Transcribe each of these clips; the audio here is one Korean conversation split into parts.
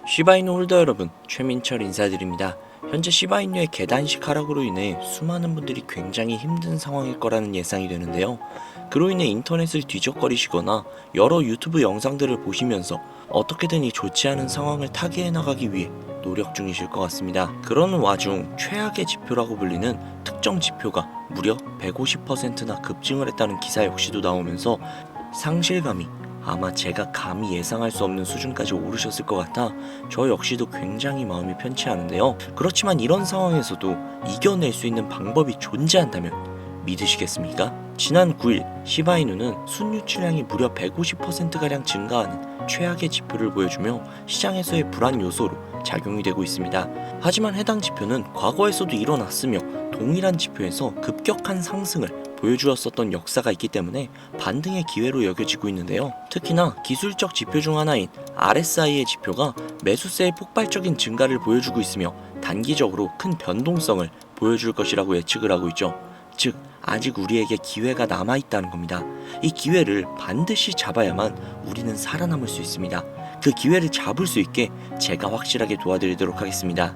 시바이누 홀더 여러분, 최민철 인사드립니다. 현재 시바이누의 계단식 하락으로 인해 수많은 분들이 굉장히 힘든 상황일 거라는 예상이 되는데요. 그로 인해 인터넷을 뒤적거리시거나 여러 유튜브 영상들을 보시면서 어떻게든 이 좋지 않은 상황을 타개해 나가기 위해 노력 중이실 것 같습니다. 그러는 와중 최악의 지표라고 불리는 특정 지표가 무려 150%나 급증을 했다는 기사 역시도 나오면서 상실감이 아마 제가 감히 예상할 수 없는 수준까지 오르셨을 것 같아 저 역시도 굉장히 마음이 편치 않은데요. 그렇지만 이런 상황에서도 이겨낼 수 있는 방법이 존재한다면 믿으시겠습니까? 지난 9일 시바이누는 순유출량이 무려 150%가량 증가하는 최악의 지표를 보여주며 시장에서의 불안 요소로 작용이 되고 있습니다. 하지만 해당 지표는 과거에서도 일어났으며 동일한 지표에서 급격한 상승을 보여주었었던 역사가 있기 때문에 반등의 기회로 여겨지고 있는데요. 특히나 기술적 지표 중 하나인 RSI의 지표가 매수세의 폭발적인 증가를 보여주고 있으며 단기적으로 큰 변동성을 보여줄 것이라고 예측을 하고 있죠. 즉 아직 우리에게 기회가 남아있다는 겁니다. 이 기회를 반드시 잡아야만 우리는 살아남을 수 있습니다. 그 기회를 잡을 수 있게 제가 확실하게 도와드리도록 하겠습니다.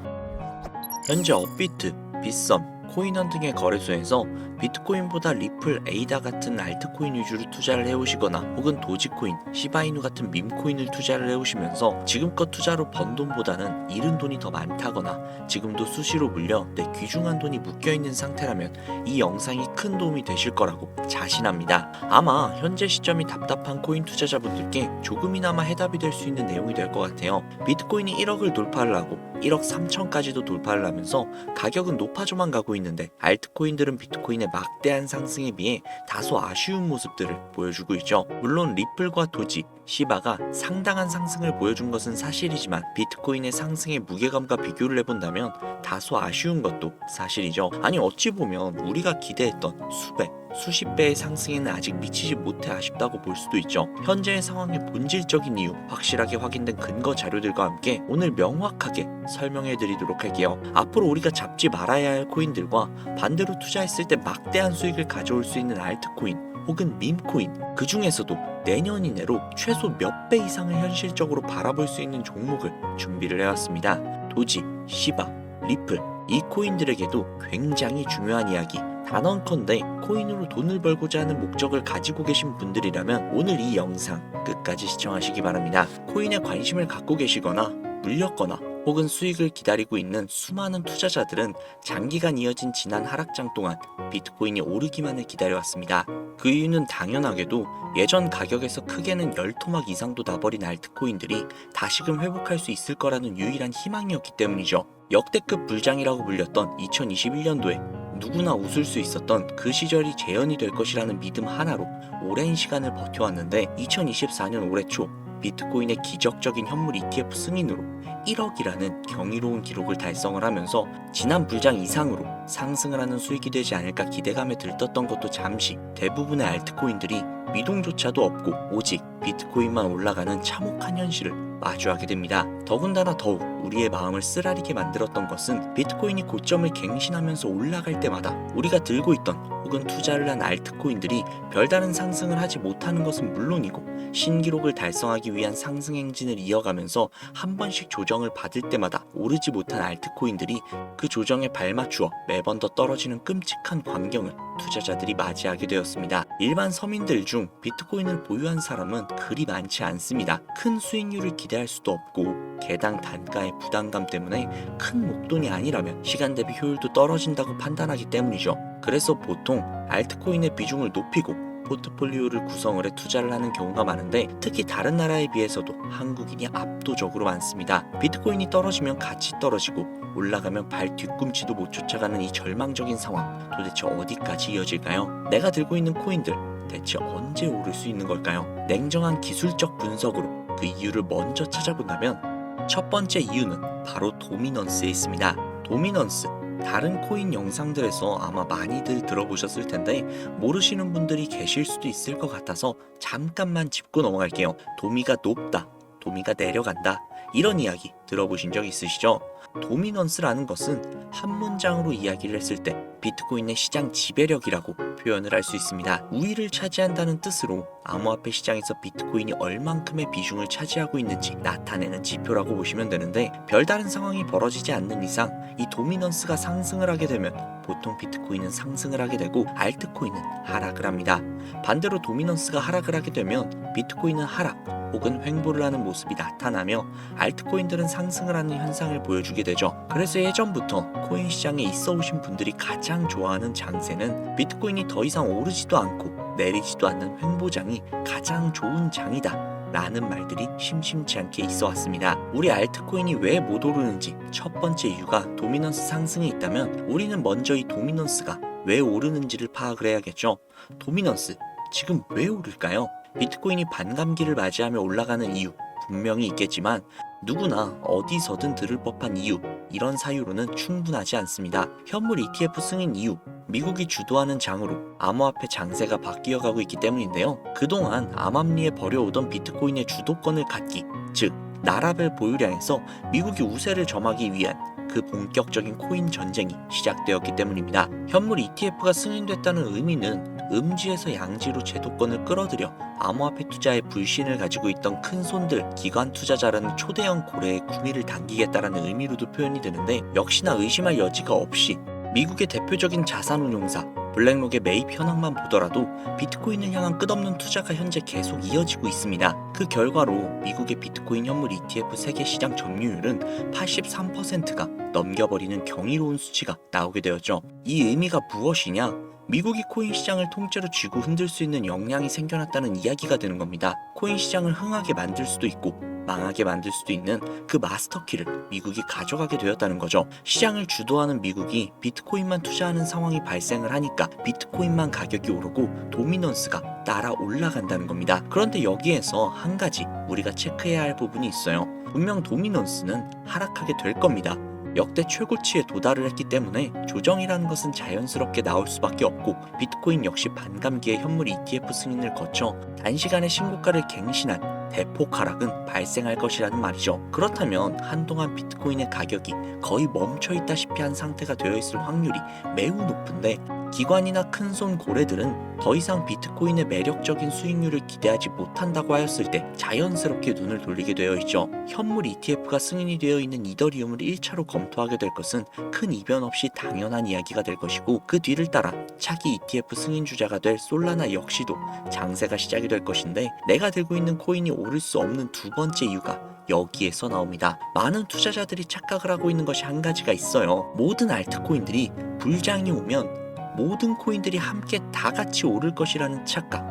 현재 업비트, 빗썸, 코인원 등의 거래소에서 비트코인보다 리플, 에이다 같은 알트코인 위주로 투자를 해오시거나 혹은 도지코인, 시바이누 같은 밈코인을 투자를 해오시면서 지금껏 투자로 번 돈보다는 잃은 돈이 더 많다거나 지금도 수시로 물려 내 귀중한 돈이 묶여있는 상태라면 이 영상이 큰 도움이 되실 거라고 자신합니다. 아마 현재 시점이 답답한 코인 투자자분들께 조금이나마 해답이 될 수 있는 내용이 될 것 같아요. 비트코인이 1억을 돌파를 하고 1억 3천까지도 돌파를 하면서 가격은 높아져만 가고 있는데 알트코인들은 비트코인의 막대한 상승에 비해 다소 아쉬운 모습들을 보여주고 있죠. 물론 리플과 도지, 시바가 상당한 상승을 보여준 것은 사실이지만 비트코인의 상승의 무게감과 비교를 해본다면 다소 아쉬운 것도 사실이죠. 아니 어찌 보면 우리가 기대했던 수백, 수십 배의 상승에는 아직 미치지 못해 아쉽다고 볼 수도 있죠. 현재의 상황의 본질적인 이유 확실하게 확인된 근거 자료들과 함께 오늘 명확하게 설명해 드리도록 할게요. 앞으로 우리가 잡지 말아야 할 코인들과 반대로 투자했을 때 막대한 수익을 가져올 수 있는 알트코인 혹은 밈코인, 그 중에서도 내년 이내로 최소 몇 배 이상을 현실적으로 바라볼 수 있는 종목을 준비를 해왔습니다. 도지, 시바, 리플, 이 코인들에게도 굉장히 중요한 이야기, 단언컨대 코인으로 돈을 벌고자 하는 목적을 가지고 계신 분들이라면 오늘 이 영상 끝까지 시청하시기 바랍니다. 코인에 관심을 갖고 계시거나 물렸거나 혹은 수익을 기다리고 있는 수많은 투자자들은 장기간 이어진 지난 하락장 동안 비트코인이 오르기만을 기다려왔습니다. 그 이유는 당연하게도 예전 가격에서 크게는 10토막 이상도 나버린 알트코인들이 다시금 회복할 수 있을 거라는 유일한 희망이었기 때문이죠. 역대급 불장이라고 불렸던 2021년도에 누구나 웃을 수 있었던 그 시절이 재현이 될 것이라는 믿음 하나로 오랜 시간을 버텨왔는데 2024년 올해 초 비트코인의 기적적인 현물 ETF 승인으로 1억이라는 경이로운 기록을 달성을 하면서 지난 불장 이상으로 상승을 하는 수익이 되지 않을까 기대감에 들떴던 것도 잠시 대부분의 알트코인들이 미동조차도 없고 오직 비트코인만 올라가는 참혹한 현실을 마주하게 됩니다. 더군다나 더욱 우리의 마음을 쓰라리게 만들었던 것은 비트코인이 고점을 갱신하면서 올라갈 때마다 우리가 들고 있던 혹은 투자를 한 알트코인들이 별다른 상승을 하지 못하는 것은 물론이고 신기록을 달성하기 위한 상승 행진을 이어가면서 한 번씩 조정을 받을 때마다 오르지 못한 알트코인들이 그 조정에 발맞추어 매번 더 떨어지는 끔찍한 광경을 투자자들이 맞이하게 되었습니다. 일반 서민들 중 비트코인을 보유한 사람은 그리 많지 않습니다. 큰 수익률을 기대할 수도 없고 개당 단가의 부담감 때문에 큰 목돈이 아니라면 시간 대비 효율도 떨어진다고 판단하기 때문이죠. 그래서 보통 알트코인의 비중을 높이고 포트폴리오를 구성을 해 투자를 하는 경우가 많은데 특히 다른 나라에 비해서도 한국인이 압도적으로 많습니다. 비트코인이 떨어지면 같이 떨어지고 올라가면 발 뒤꿈치도 못 쫓아가는 이 절망적인 상황, 도대체 어디까지 이어질까요? 내가 들고 있는 코인들 대체 언제 오를 수 있는 걸까요? 냉정한 기술적 분석으로 그 이유를 먼저 찾아본다면 첫 번째 이유는 바로 도미넌스에 있습니다. 도미넌스, 다른 코인 영상들에서 아마 많이들 들어보셨을 텐데 모르시는 분들이 계실 수도 있을 것 같아서 잠깐만 짚고 넘어갈게요. 도미가 높다, 도미가 내려간다, 이런 이야기 들어보신 적 있으시죠? 도미넌스라는 것은 한 문장으로 이야기를 했을 때 비트코인의 시장 지배력이라고 표현을 할 수 있습니다. 우위를 차지한다는 뜻으로 암호화폐 시장에서 비트코인이 얼만큼의 비중을 차지하고 있는지 나타내는 지표라고 보시면 되는데, 별다른 상황이 벌어지지 않는 이상 이 도미넌스가 상승을 하게 되면 보통 비트코인은 상승을 하게 되고 알트코인은 하락을 합니다. 반대로 도미넌스가 하락을 하게 되면 비트코인은 하락 혹은 횡보를 하는 모습이 나타나며 알트코인들은 상승을 하는 현상을 보여주게 되죠. 그래서 예전부터 코인 시장에 있어 오신 분들이 가장 좋아하는 장세는 비트코인이 더 이상 오르지도 않고 내리지도 않는 횡보장이 가장 좋은 장이다 라는 말들이 심심치 않게 있어 왔습니다. 우리 알트코인이 왜 못 오르는지 첫 번째 이유가 도미넌스 상승에 있다면, 우리는 먼저 이 도미넌스가 왜 오르는지를 파악을 해야겠죠. 도미넌스, 지금 왜 오를까요? 비트코인이 반감기를 맞이하며 올라가는 이유 분명히 있겠지만 누구나 어디서든 들을 법한 이유, 이런 사유로는 충분하지 않습니다. 현물 ETF 승인 이유, 미국이 주도하는 장으로 암호화폐 장세가 바뀌어가고 있기 때문인데요. 그동안 암암리에 벌여오던 비트코인의 주도권을 갖기, 즉 나라별 보유량에서 미국이 우세를 점하기 위한 그 본격적인 코인 전쟁이 시작되었기 때문입니다. 현물 ETF가 승인됐다는 의미는 음지에서 양지로 제도권을 끌어들여 암호화폐 투자에 불신을 가지고 있던 큰 손들, 기관 투자자라는 초대형 고래의 구미를 당기겠다라는 의미로도 표현이 되는데, 역시나 의심할 여지가 없이 미국의 대표적인 자산운용사 블랙록의 매입 현황만 보더라도 비트코인을 향한 끝없는 투자가 현재 계속 이어지고 있습니다. 그 결과로 미국의 비트코인 현물 ETF 세계 시장 점유율은 83%가 넘겨버리는 경이로운 수치가 나오게 되었죠. 이 의미가 무엇이냐? 미국이 코인 시장을 통째로 쥐고 흔들 수 있는 역량이 생겨났다는 이야기가 되는 겁니다. 코인 시장을 흥하게 만들 수도 있고 망하게 만들 수도 있는 그 마스터키를 미국이 가져가게 되었다는 거죠. 시장을 주도하는 미국이 비트코인만 투자하는 상황이 발생을 하니까 비트코인만 가격이 오르고 도미넌스가 따라 올라간다는 겁니다. 그런데 여기에서 한 가지 우리가 체크해야 할 부분이 있어요. 분명 도미넌스는 하락하게 될 겁니다. 역대 최고치에 도달을 했기 때문에 조정이라는 것은 자연스럽게 나올 수밖에 없고, 비트코인 역시 반감기의 현물 ETF 승인을 거쳐 단시간에 신고가를 갱신한 대폭 하락은 발생할 것이라는 말이죠. 그렇다면 한동안 비트코인의 가격이 거의 멈춰있다시피 한 상태가 되어 있을 확률이 매우 높은데, 기관이나 큰손 고래들은 더 이상 비트코인의 매력적인 수익률을 기대하지 못한다고 하였을 때 자연스럽게 눈을 돌리게 되어 있죠. 현물 ETF가 승인이 되어 있는 이더리움을 1차로 검토하게 될 것은 큰 이변 없이 당연한 이야기가 될 것이고, 그 뒤를 따라 차기 ETF 승인 주자가 될 솔라나 역시도 장세가 시작이 될 것인데, 내가 들고 있는 코인이 오를 수 없는 두 번째 이유가 여기에서 나옵니다. 많은 투자자들이 착각을 하고 있는 것이 한 가지가 있어요. 모든 알트코인들이 불장이 오면 모든 코인들이 함께 다 같이 오를 것이라는 착각.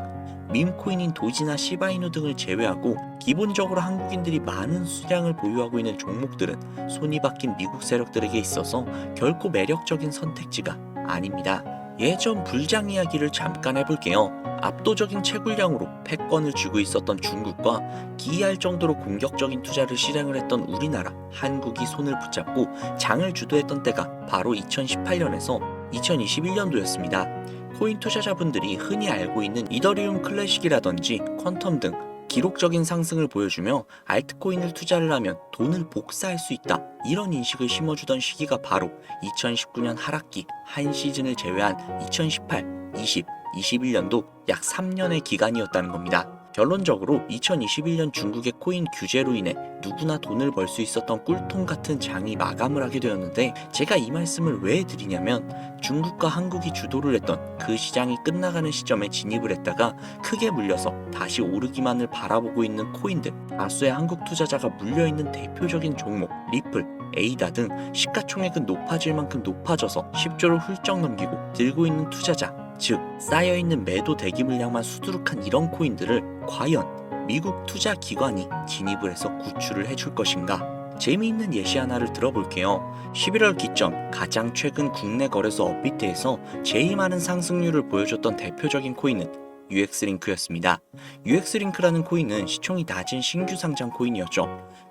밈코인인 도지나 시바이누 등을 제외하고 기본적으로 한국인들이 많은 수량을 보유하고 있는 종목들은 손이 바뀐 미국 세력들에게 있어서 결코 매력적인 선택지가 아닙니다. 예전 불장 이야기를 잠깐 해볼게요. 압도적인 채굴량으로 패권을 쥐고 있었던 중국과 기이할 정도로 공격적인 투자를 실행을 했던 우리나라, 한국이 손을 붙잡고 장을 주도했던 때가 바로 2018년에서 2021년도였습니다. 코인 투자자분들이 흔히 알고 있는 이더리움 클래식이라든지 퀀텀 등 기록적인 상승을 보여주며 알트코인을 투자를 하면 돈을 복사할 수 있다, 이런 인식을 심어주던 시기가 바로 2019년 하락기 한 시즌을 제외한 2018, 20, 21년도 약 3년의 기간이었다는 겁니다. 결론적으로 2021년 중국의 코인 규제로 인해 누구나 돈을 벌 수 있었던 꿀통 같은 장이 마감을 하게 되었는데, 제가 이 말씀을 왜 드리냐면, 중국과 한국이 주도를 했던 그 시장이 끝나가는 시점에 진입을 했다가 크게 물려서 다시 오르기만을 바라보고 있는 코인들, 다수의 한국 투자자가 물려있는 대표적인 종목 리플, 에이다 등 시가총액은 높아질 만큼 높아져서 10조를 훌쩍 넘기고 들고 있는 투자자, 즉 쌓여있는 매도 대기 물량만 수두룩한 이런 코인들을 과연 미국 투자 기관이 진입을 해서 구출을 해줄 것인가? 재미있는 예시 하나를 들어볼게요. 11월 기점 가장 최근 국내 거래소 업비트에서 제일 많은 상승률을 보여줬던 대표적인 코인은 UX링크였습니다. UX링크라는 코인은 시총이 낮은 신규 상장 코인이었죠.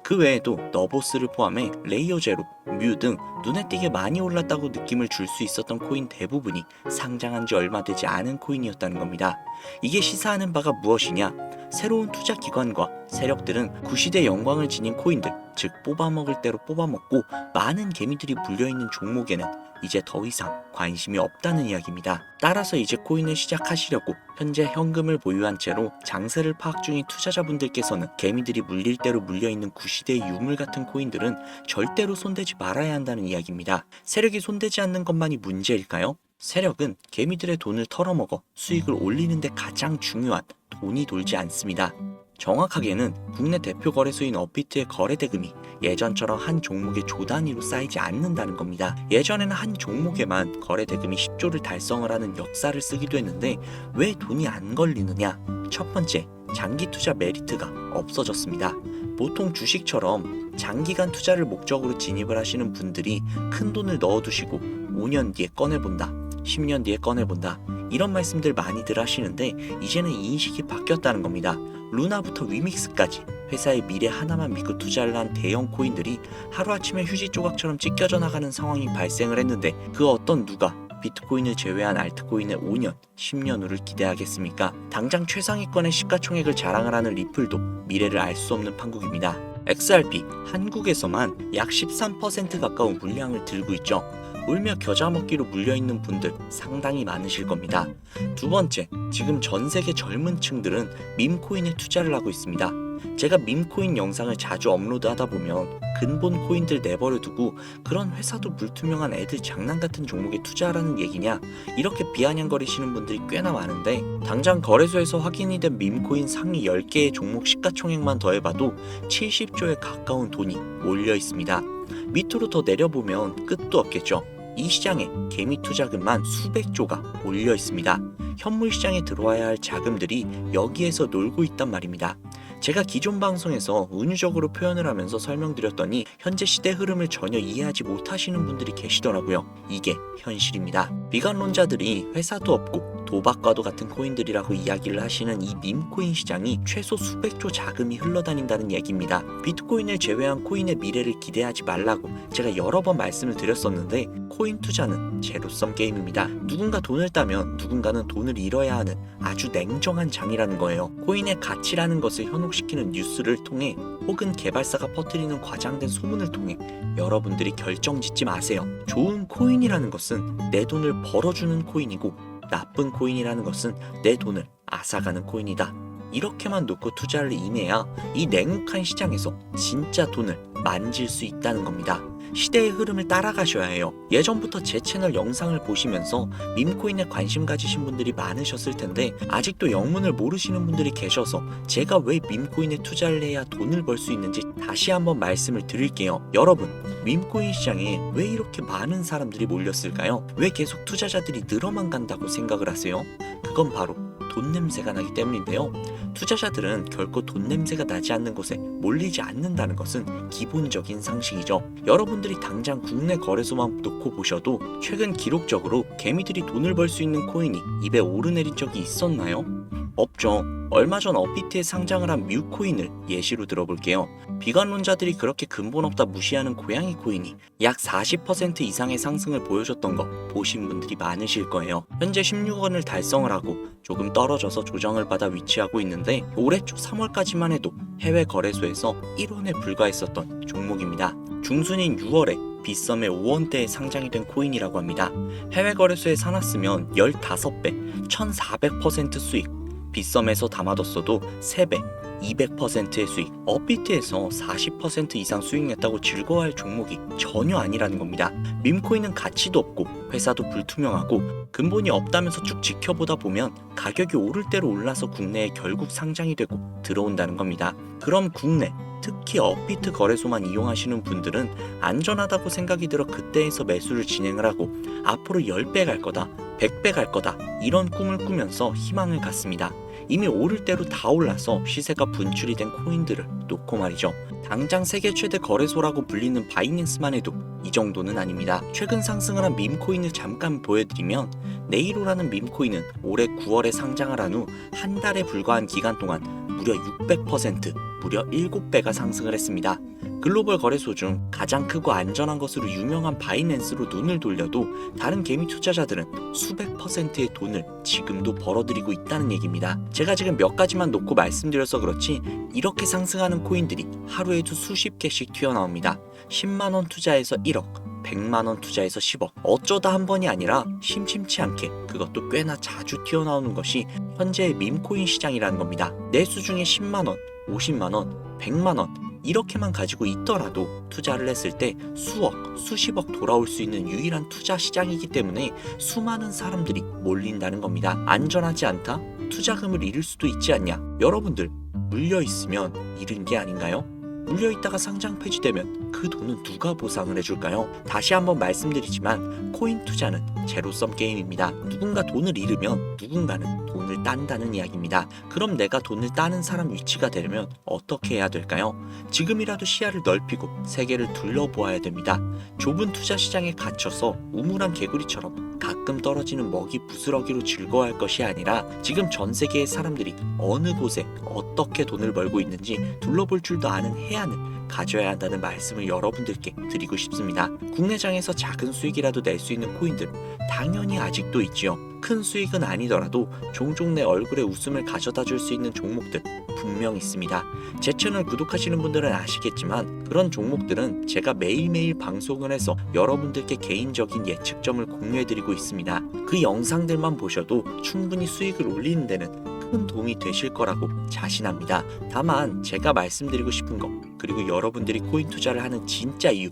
그 외에도 너보스를 포함해 레이어 제로, 뮤 등 눈에 띄게 많이 올랐다고 느낌을 줄 수 있었던 코인 대부분이 상장한 지 얼마 되지 않은 코인이었다는 겁니다. 이게 시사하는 바가 무엇이냐? 새로운 투자 기관과 세력들은 구시대 영광을 지닌 코인들, 즉 뽑아먹을 대로 뽑아먹고 많은 개미들이 물려있는 종목에는 이제 더 이상 관심이 없다는 이야기입니다. 따라서 이제 코인을 시작하시려고 현재 현금을 보유한 채로 장세를 파악 중인 투자자분들께서는 개미들이 물릴 대로 물려있는 구시대의 유물 같은 코인들은 절대로 손대지 말아야 한다는 이야기입니다. 세력이 손대지 않는 것만이 문제일까요? 세력은 개미들의 돈을 털어먹어 수익을 올리는 데 가장 중요한 돈이 돌지 않습니다. 정확하게는 국내 대표 거래소인 업비트의 거래 대금이 예전처럼 한 종목의 조 단위로 쌓이지 않는다는 겁니다. 예전에는 한 종목에만 거래 대금이 10조를 달성을 하는 역사를 쓰기도 했는데 왜 돈이 안 걸리느냐? 첫 번째, 장기 투자 메리트가 없어졌습니다. 보통 주식처럼 장기간 투자를 목적으로 진입을 하시는 분들이 큰 돈을 넣어두시고 5년 뒤에 꺼내본다, 10년 뒤에 꺼내본다, 이런 말씀들 많이들 하시는데 이제는 인식이 바뀌었다는 겁니다. 루나부터 위믹스까지 회사의 미래 하나만 믿고 투자를 한 대형 코인들이 하루아침에 휴지 조각처럼 찢겨져 나가는 상황이 발생을 했는데 그 어떤 누가 비트코인을 제외한 알트코인의 5년, 10년 후를 기대하겠습니까? 당장 최상위권의 시가총액을 자랑을 하는 리플도 미래를 알 수 없는 판국입니다. XRP, 한국에서만 약 13% 가까운 물량을 들고 있죠. 울며 겨자 먹기로 물려있는 분들 상당히 많으실 겁니다. 두 번째, 지금 전 세계 젊은 층들은 밈코인에 투자를 하고 있습니다. 제가 밈코인 영상을 자주 업로드하다 보면 근본 코인들 내버려 두고 그런 회사도 불투명한 애들 장난 같은 종목에 투자하라는 얘기냐, 이렇게 비아냥거리시는 분들이 꽤나 많은데 당장 거래소에서 확인이 된 밈코인 상위 10개의 종목 시가총액만 더해봐도 70조에 가까운 돈이 몰려 있습니다. 밑으로 더 내려보면 끝도 없겠죠. 이 시장에 개미 투자금만 수백조가 몰려 있습니다. 현물 시장에 들어와야 할 자금들이 여기에서 놀고 있단 말입니다. 제가 기존 방송에서 은유적으로 표현을 하면서 설명드렸더니 현재 시대 흐름을 전혀 이해하지 못하시는 분들이 계시더라고요. 이게 현실입니다. 비관론자들이 회사도 없고 도박과도 같은 코인들이라고 이야기를 하시는 이 밈코인 시장이 최소 수백조 자금이 흘러다닌다는 얘기입니다. 비트코인을 제외한 코인의 미래를 기대하지 말라고 제가 여러 번 말씀을 드렸었는데 코인 투자는 제로섬 게임입니다. 누군가 돈을 따면 누군가는 돈을 잃어야 하는 아주 냉정한 장이라는 거예요. 코인의 가치라는 것을 현혹시키는 뉴스를 통해 혹은 개발사가 퍼뜨리는 과장된 소문을 통해 여러분들이 결정짓지 마세요. 좋은 코인이라는 것은 내 돈을 벌어주는 코인이고 나쁜 코인이라는 것은 내 돈을 앗아가는 코인이다. 이렇게만 놓고 투자를 임해야 이 냉혹한 시장에서 진짜 돈을 만질 수 있다는 겁니다. 시대의 흐름을 따라가셔야 해요. 예전부터 제 채널 영상을 보시면서 밈코인에 관심 가지신 분들이 많으셨을 텐데 아직도 영문을 모르시는 분들이 계셔서 제가 왜 밈코인에 투자를 해야 돈을 벌 수 있는지 다시 한번 말씀을 드릴게요. 여러분, 밈코인 시장에 왜 이렇게 많은 사람들이 몰렸을까요? 왜 계속 투자자들이 늘어만 간다고 생각을 하세요? 그건 바로 돈 냄새가 나기 때문인데요. 투자자들은 결코 돈 냄새가 나지 않는 곳에 몰리지 않는다는 것은 기본적인 상식이죠. 여러분들이 당장 국내 거래소만 놓고 보셔도 최근 기록적으로 개미들이 돈을 벌 수 있는 코인이 입에 오르내린 적이 있었나요? 없죠. 얼마 전 업비트에 상장을 한 뮤코인을 예시로 들어볼게요. 비관론자들이 그렇게 근본 없다 무시하는 고양이 코인이 약 40% 이상의 상승을 보여줬던 거 보신 분들이 많으실 거예요. 현재 16원을 달성을 하고 조금 떨어져서 조정을 받아 위치하고 있는데 올해 초 3월까지만 해도 해외 거래소에서 1원에 불과했었던 종목입니다. 중순인 6월에 빗썸에 5원대에 상장이 된 코인이라고 합니다. 해외 거래소에 사놨으면 15배, 1400% 수익, 빗썸에서 담아뒀어도 3배, 200%의 수익, 업비트에서 40% 이상 수익 냈다고 즐거워할 종목이 전혀 아니라는 겁니다. 밈코인은 가치도 없고 회사도 불투명하고 근본이 없다면서 쭉 지켜보다 보면 가격이 오를 대로 올라서 국내에 결국 상장이 되고 들어온다는 겁니다. 그럼 국내, 특히 업비트 거래소만 이용하시는 분들은 안전하다고 생각이 들어 그때에서 매수를 진행을 하고 앞으로 10배 갈 거다, 100배 갈 거다, 이런 꿈을 꾸면서 희망을 갖습니다. 이미 오를 대로 다 올라서 시세가 분출이 된 코인들을 놓고 말이죠. 당장 세계 최대 거래소라고 불리는 바이낸스만 해도 이 정도는 아닙니다. 최근 상승을 한 밈코인을 잠깐 보여드리면 네이로라는 밈코인은 올해 9월에 상장을 한 후 한 달에 불과한 기간 동안 무려 600%, 무려 7배가 상승을 했습니다. 글로벌 거래소 중 가장 크고 안전한 것으로 유명한 바이낸스로 눈을 돌려도 다른 개미 투자자들은 수백 퍼센트의 돈을 지금도 벌어들이고 있다는 얘기입니다. 제가 지금 몇 가지만 놓고 말씀드려서 그렇지 이렇게 상승하는 코인들이 하루에도 수십 개씩 튀어나옵니다. 10만원 투자해서 1억, 100만원 투자해서 10억. 어쩌다 한 번이 아니라 심심치 않게 그것도 꽤나 자주 튀어나오는 것이 현재의 밈코인 시장이라는 겁니다. 내 수중에 10만원, 50만원, 100만원 이렇게만 가지고 있더라도 투자를 했을 때 수억, 수십억 돌아올 수 있는 유일한 투자 시장이기 때문에 수많은 사람들이 몰린다는 겁니다. 안전하지 않다? 투자금을 잃을 수도 있지 않냐? 여러분들 물려있으면 잃은 게 아닌가요? 물려있다가 상장 폐지되면 그 돈은 누가 보상을 해줄까요? 다시 한번 말씀드리지만 코인 투자는 제로섬 게임입니다. 누군가 돈을 잃으면 누군가는 돈을 딴다는 이야기입니다. 그럼 내가 돈을 따는 사람 위치가 되려면 어떻게 해야 될까요? 지금이라도 시야를 넓히고 세계를 둘러보아야 됩니다. 좁은 투자 시장에 갇혀서 우물한 개구리처럼 가끔 떨어지는 먹이 부스러기로 즐거워할 것이 아니라 지금 전 세계의 사람들이 어느 곳에 어떻게 돈을 벌고 있는지 둘러볼 줄도 아는 해안을 가져야 한다는 말씀을 여러분들께 드리고 싶습니다. 국내장에서 작은 수익이라도 낼 수 있는 코인들 당연히 아직도 있지요. 큰 수익은 아니더라도 종종 내 얼굴에 웃음을 가져다 줄 수 있는 종목들 분명 있습니다. 제 채널 구독하시는 분들은 아시겠지만 그런 종목들은 제가 매일매일 방송을 해서 여러분들께 개인적인 예측점을 공유해드리고 있습니다. 그 영상들만 보셔도 충분히 수익을 올리는 데는 큰 도움이 되실 거라고 자신합니다. 다만 제가 말씀드리고 싶은 거 그리고 여러분들이 코인 투자를 하는 진짜 이유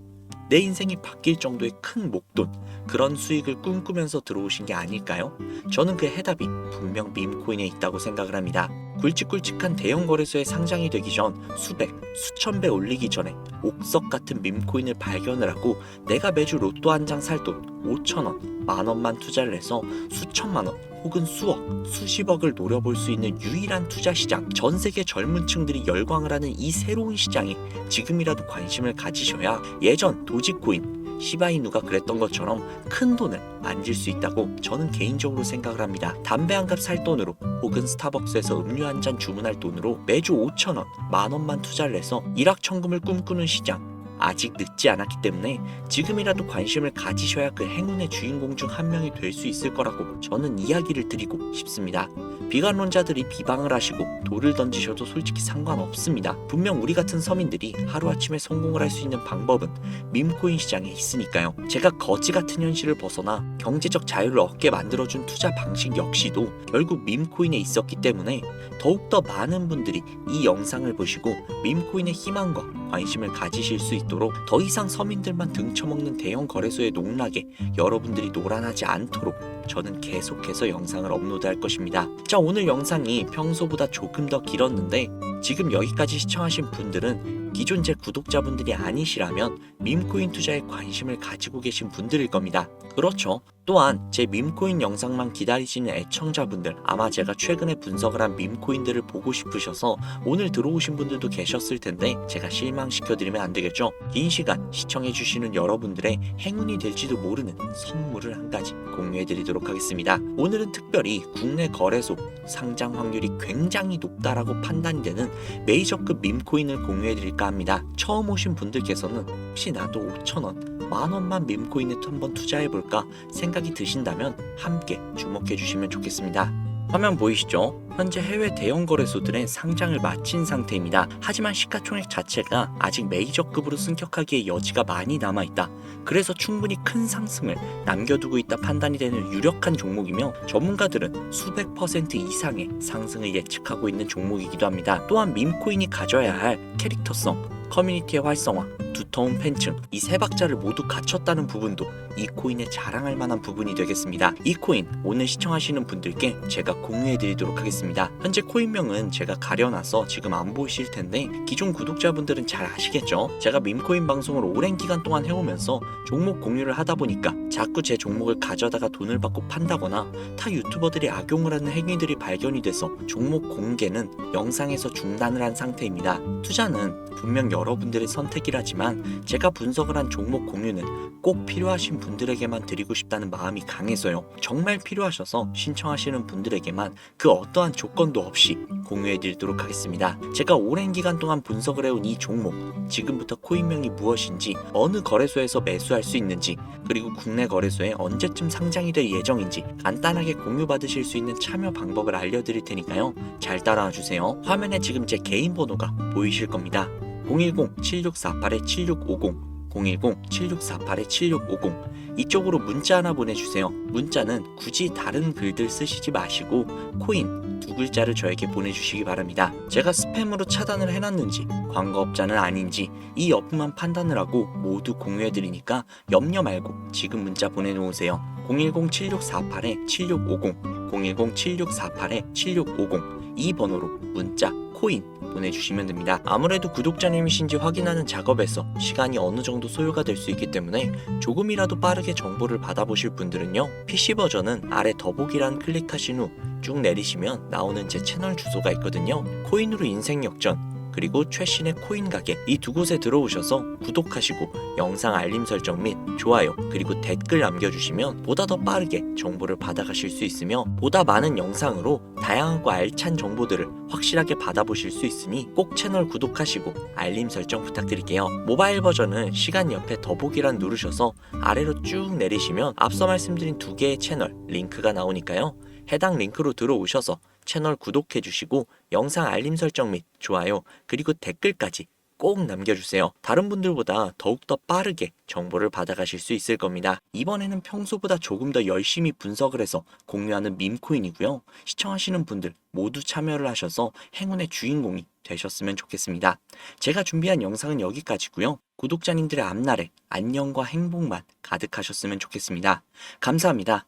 내 인생이 바뀔 정도의 큰 목돈 그런 수익을 꿈꾸면서 들어오신 게 아닐까요? 저는 그 해답이 분명 밈코인에 있다고 생각을 합니다. 굵직굵직한 대형 거래소에 상장이 되기 전 수백, 수천 배 올리기 전에 옥석 같은 밈코인을 발견을 하고 내가 매주 로또 한 장 살 돈 5천원, 만원만 투자를 해서 수천만원 혹은 수억, 수십억을 노려볼 수 있는 유일한 투자 시장 전 세계 젊은 층들이 열광을 하는 이 새로운 시장에 지금이라도 관심을 가지셔야 예전 도지코인, 시바이누가 그랬던 것처럼 큰 돈을 만질 수 있다고 저는 개인적으로 생각을 합니다. 담배 한 갑 살 돈으로 혹은 스타벅스에서 음료 한 잔 주문할 돈으로 매주 5천원, 만원만 투자를 해서 일확천금을 꿈꾸는 시장 아직 늦지 않았기 때문에 지금이라도 관심을 가지셔야 그 행운의 주인공 중 한 명이 될 수 있을 거라고 저는 이야기를 드리고 싶습니다. 비관론자들이 비방을 하시고 돌을 던지셔도 솔직히 상관없습니다. 분명 우리 같은 서민들이 하루아침에 성공을 할 수 있는 방법은 밈코인 시장에 있으니까요. 제가 거지 같은 현실을 벗어나 경제적 자유를 얻게 만들어준 투자 방식 역시도 결국 밈코인에 있었기 때문에 더욱더 많은 분들이 이 영상을 보시고 밈코인의 희망과 관심을 가지실 수 있도록 더 이상 서민들만 등쳐먹는 대형 거래소의 농락에 여러분들이 노란하지 않도록 저는 계속해서 영상을 업로드할 것입니다. 자, 오늘 영상이 평소보다 조금 더 길었는데 지금 여기까지 시청하신 분들은 기존 제 구독자분들이 아니시라면 밈코인 투자에 관심을 가지고 계신 분들일 겁니다. 그렇죠. 또한 제 밈코인 영상만 기다리시는 애청자분들 아마 제가 최근에 분석을 한 밈코인들을 보고 싶으셔서 오늘 들어오신 분들도 계셨을 텐데 제가 실망시켜드리면 안 되겠죠. 긴 시간 시청해주시는 여러분들의 행운이 될지도 모르는 선물을 한 가지 공유해드리도록 하겠습니다. 오늘은 특별히 국내 거래소 상장 확률이 굉장히 높다라고 판단이 되는 메이저급 밈코인을 공유해드릴까 합니다. 처음 오신 분들께서는 혹시 나도 5천원 만원만 밈코인에 한번 투자해볼까 생각이 드신다면 함께 주목해주시면 좋겠습니다. 화면 보이시죠? 현재 해외 대형 거래소들의 상장을 마친 상태입니다. 하지만 시가총액 자체가 아직 메이저급으로 승격하기에 여지가 많이 남아있다. 그래서 충분히 큰 상승을 남겨두고 있다 판단이 되는 유력한 종목이며 전문가들은 수백 퍼센트 이상의 상승을 예측하고 있는 종목이기도 합니다. 또한 밈코인이 가져야 할 캐릭터성, 커뮤니티의 활성화, 두터운 팬층 이 세 박자를 모두 갖췄다는 부분도 이 코인에 자랑할 만한 부분이 되겠습니다. 이 코인 오늘 시청하시는 분들께 제가 공유해 드리도록 하겠습니다. 현재 코인명은 제가 가려놔서 지금 안 보이실 텐데 기존 구독자분들은 잘 아시겠죠? 제가 밈코인 방송을 오랜 기간 동안 해오면서 종목 공유를 하다 보니까 자꾸 제 종목을 가져다가 돈을 받고 판다거나 타 유튜버들이 악용을 하는 행위들이 발견이 돼서 종목 공개는 영상에서 중단을 한 상태입니다. 투자는 분명 여러분들의 선택이라지만 제가 분석을 한 종목 공유는 꼭 필요하신 분들에게만 드리고 싶다는 마음이 강해서요. 정말 필요하셔서 신청하시는 분들에게만 그 어떠한 조건도 없이 공유해 드리도록 하겠습니다. 제가 오랜 기간 동안 분석을 해온 이 종목, 지금부터 코인명이 무엇인지, 어느 거래소에서 매수할 수 있는지, 그리고 국내 거래소에 언제쯤 상장이 될 예정인지 간단하게 공유받으실 수 있는 참여 방법을 알려드릴 테니까요. 잘 따라와 주세요. 화면에 지금 제 개인 번호가 보이실 겁니다. 010-7648-7650 010-7648-7650 이쪽으로 문자 하나 보내주세요. 문자는 굳이 다른 글들 쓰시지 마시고 코인 두 글자를 저에게 보내주시기 바랍니다. 제가 스팸으로 차단을 해놨는지 광고업자는 아닌지 이 여부만 판단을 하고 모두 공유해드리니까 염려 말고 지금 문자 보내놓으세요. 010-7648-7650 010-7648-7650 이 번호로 문자 코인 보내주시면 됩니다. 아무래도 구독자님이신지 확인하는 작업에서 시간이 어느 정도 소요가 될 수 있기 때문에 조금이라도 빠르게 정보를 받아보실 분들은요, PC 버전은 아래 더보기란 클릭하신 후 쭉 내리시면 나오는 제 채널 주소가 있거든요. 코인으로 인생 역전 그리고 최신의 코인 가게 이 두 곳에 들어오셔서 구독하시고 영상 알림 설정 및 좋아요 그리고 댓글 남겨주시면 보다 더 빠르게 정보를 받아가실 수 있으며 보다 많은 영상으로 다양하고 알찬 정보들을 확실하게 받아보실 수 있으니 꼭 채널 구독하시고 알림 설정 부탁드릴게요. 모바일 버전은 시간 옆에 더보기란 누르셔서 아래로 쭉 내리시면 앞서 말씀드린 두 개의 채널 링크가 나오니까요. 해당 링크로 들어오셔서 채널 구독해주시고 영상 알림 설정 및 좋아요 그리고 댓글까지 꼭 남겨주세요. 다른 분들보다 더욱더 빠르게 정보를 받아가실 수 있을 겁니다. 이번에는 평소보다 조금 더 열심히 분석을 해서 공유하는 밈코인이고요. 시청하시는 분들 모두 참여를 하셔서 행운의 주인공이 되셨으면 좋겠습니다. 제가 준비한 영상은 여기까지고요. 구독자님들의 앞날에 안녕과 행복만 가득하셨으면 좋겠습니다. 감사합니다.